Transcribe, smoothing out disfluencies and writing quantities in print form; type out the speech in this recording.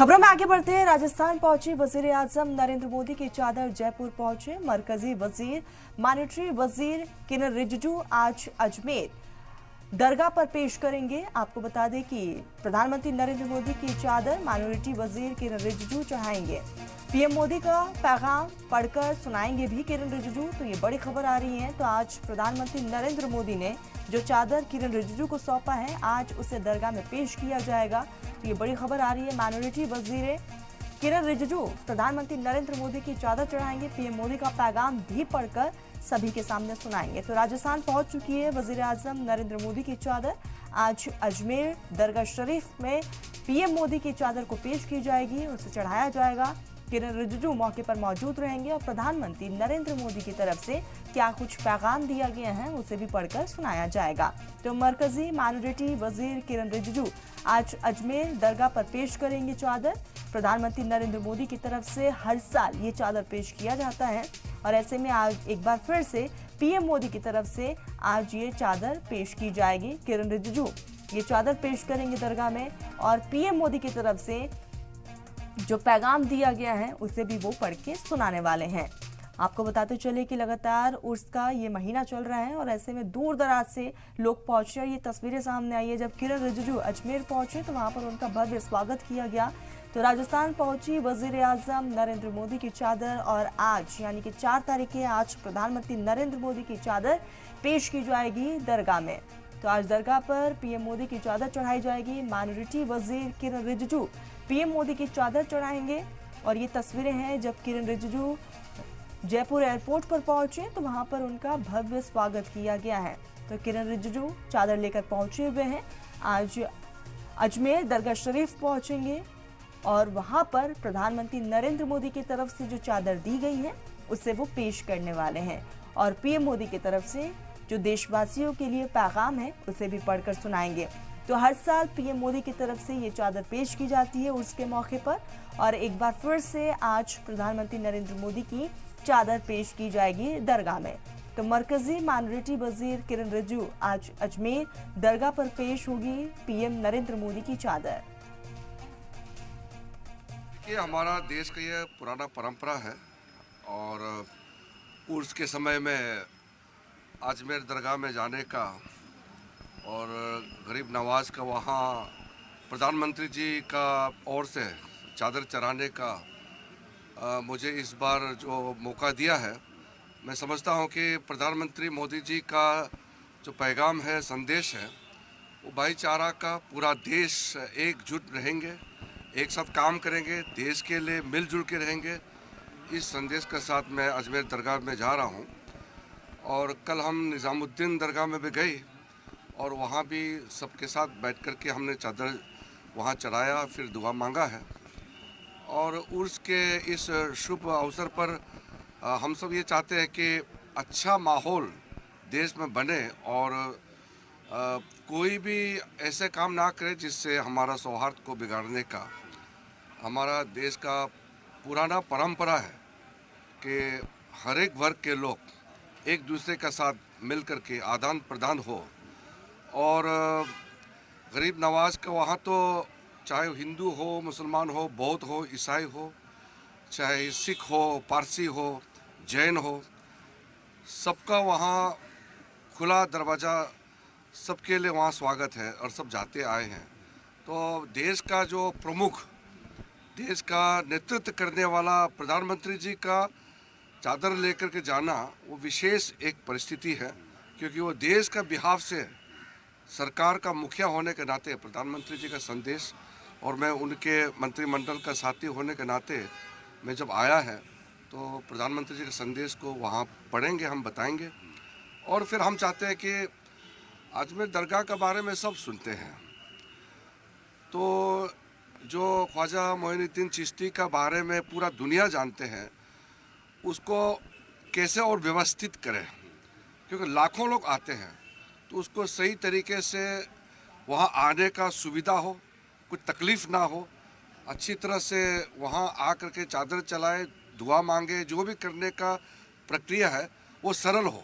खबरों में आगे बढ़ते हैं। राजस्थान पहुंचे वजीर आजम नरेंद्र मोदी की चादर जयपुर पहुंचे। मरकजी वजीर मॉनेटरी वजीर किरण रिजिजू आज अजमेर दरगाह पर पेश करेंगे। आपको बता दें कि प्रधानमंत्री नरेंद्र मोदी की चादर माइनॉरिटी वजीर किरण रिजिजू चढ़ाएंगे। पीएम मोदी का पैगाम पढ़कर सुनाएंगे भी किरण रिजिजू। तो ये बड़ी खबर आ रही है। तो आज प्रधानमंत्री नरेंद्र मोदी ने जो चादर किरण रिजिजू को सौंपा है, आज उसे दरगाह में पेश किया जाएगा। तो ये बड़ी खबर आ रही है। माइनॉरिटी वजीर किरण रिजिजू प्रधानमंत्री नरेंद्र मोदी की चादर चढ़ाएंगे। पीएम मोदी का पैगाम भी पढ़कर सभी के सामने सुनाएंगे। तो राजस्थान पहुंच चुकी है वजीर आजम नरेंद्र मोदी की चादर। आज अजमेर दरगाह शरीफ में पीएम मोदी की चादर को पेश की जाएगी, उसे चढ़ाया जाएगा। किरण रिजिजू मौके पर मौजूद रहेंगे और प्रधानमंत्री नरेंद्र मोदी की तरफ से क्या कुछ पैगाम दिया गया है उसे भी पढ़कर सुनाया जाएगा। तो मरकजी माइनॉरिटी वजीर किरण रिजिजू आज अजमेर दरगाह पर पेश करेंगे चादर। प्रधानमंत्री नरेंद्र मोदी की तरफ से हर साल ये चादर पेश किया जाता है और ऐसे में आज एक बार फिर से पीएम मोदी की तरफ से आज ये चादर पेश की जाएगी। किरण रिजिजू ये चादर पेश करेंगे दरगाह में और पीएम मोदी की तरफ से जो पैगाम दिया गया है उसे भी वो पढ़ के सुनाने वाले हैं। आपको बताते चले कि लगातार उर्स का ये महीना चल रहा है और ऐसे में दूर दराज से लोग पहुंचे। ये तस्वीरें सामने आई है जब किरण रिजिजू अजमेर पहुंचे तो वहां पर उनका भव्य स्वागत किया गया। तो राजस्थान पहुंची वजीर आजम नरेंद्र मोदी की चादर और आज यानी कि 4 तारीख है, आज प्रधानमंत्री नरेंद्र मोदी की चादर पेश की जाएगी दरगाह में। तो आज दरगाह पर पीएम मोदी की चादर चढ़ाई जाएगी। माइनॉरिटी वजीर किरण रिजिजू पीएम मोदी की चादर चढ़ाएंगे और ये तस्वीरें हैं जब किरण रिजिजू जयपुर एयरपोर्ट पर पहुंचे तो वहां पर उनका भव्य स्वागत किया गया है। तो किरण रिजिजू चादर लेकर पहुंचे हुए हैं। आज अजमेर दरगाह शरीफ पहुंचेंगे और वहां पर प्रधानमंत्री नरेंद्र मोदी की तरफ से जो चादर दी गई है उसे वो पेश करने वाले हैं और पीएम मोदी की तरफ से जो देशवासियों के लिए पैगाम है उसे भी पढ़कर सुनाएंगे। तो हर साल पीएम मोदी की तरफ से ये चादर पेश की जाती है उसके मौके पर और एक बार फिर से आज प्रधानमंत्री नरेंद्र मोदी की चादर पेश की जाएगी दरगाह में। तो मरकजी माइनॉरिटी वजीर किरण रिजिजू आज अजमेर दरगाह पर पेश होगी पीएम नरेंद्र मोदी की चादर। ये हमारा देश का ये पुराना परंपरा है और उर्स के समय में अजमेर दरगाह में जाने का और गरीब नवाज का वहाँ प्रधानमंत्री जी का ओर से चादर चढ़ाने का मुझे इस बार जो मौका दिया है, मैं समझता हूँ कि प्रधानमंत्री मोदी जी का जो पैगाम है, संदेश है, वो भाईचारा का पूरा देश एकजुट रहेंगे, एक साथ काम करेंगे, देश के लिए मिलजुल के रहेंगे। इस संदेश के साथ मैं अजमेर दरगाह में जा रहा हूँ और कल हम निज़ामुद्दीन दरगाह में भी गए और वहाँ भी सबके साथ बैठ कर के हमने चादर वहाँ चढ़ाया, फिर दुआ मांगा है। और उर्स के इस शुभ अवसर पर हम सब ये चाहते हैं कि अच्छा माहौल देश में बने और कोई भी ऐसे काम ना करे जिससे हमारा सौहार्द को बिगाड़ने का। हमारा देश का पुराना परंपरा है कि हर एक वर्ग के लोग एक दूसरे के साथ मिल कर के आदान प्रदान हो और गरीब नवाज का वहाँ तो चाहे हिंदू हो, मुसलमान हो, बौद्ध हो, ईसाई हो, चाहे सिख हो, पारसी हो, जैन हो, सबका वहाँ खुला दरवाज़ा, सबके लिए वहाँ स्वागत है और सब जाते आए हैं। तो देश का जो प्रमुख, देश का नेतृत्व करने वाला प्रधानमंत्री जी का चादर लेकर के जाना वो विशेष एक परिस्थिति है, क्योंकि वो देश का बिहाफ से सरकार का मुखिया होने के नाते प्रधानमंत्री जी का संदेश और मैं उनके मंत्रिमंडल का साथी होने के नाते मैं जब आया है तो प्रधानमंत्री जी के संदेश को वहाँ पढ़ेंगे, हम बताएंगे। और फिर हम चाहते हैं कि अजमेर दरगाह के बारे में सब सुनते हैं, तो जो ख्वाजा मोइनुद्दीन चिश्ती का बारे में पूरा दुनिया जानते हैं, उसको कैसे और व्यवस्थित करें, क्योंकि लाखों लोग आते हैं, तो उसको सही तरीके से वहाँ आने का सुविधा हो, कुछ तकलीफ़ ना हो, अच्छी तरह से वहाँ आकर के चादर चलाए, दुआ मांगे, जो भी करने का प्रक्रिया है वो सरल हो।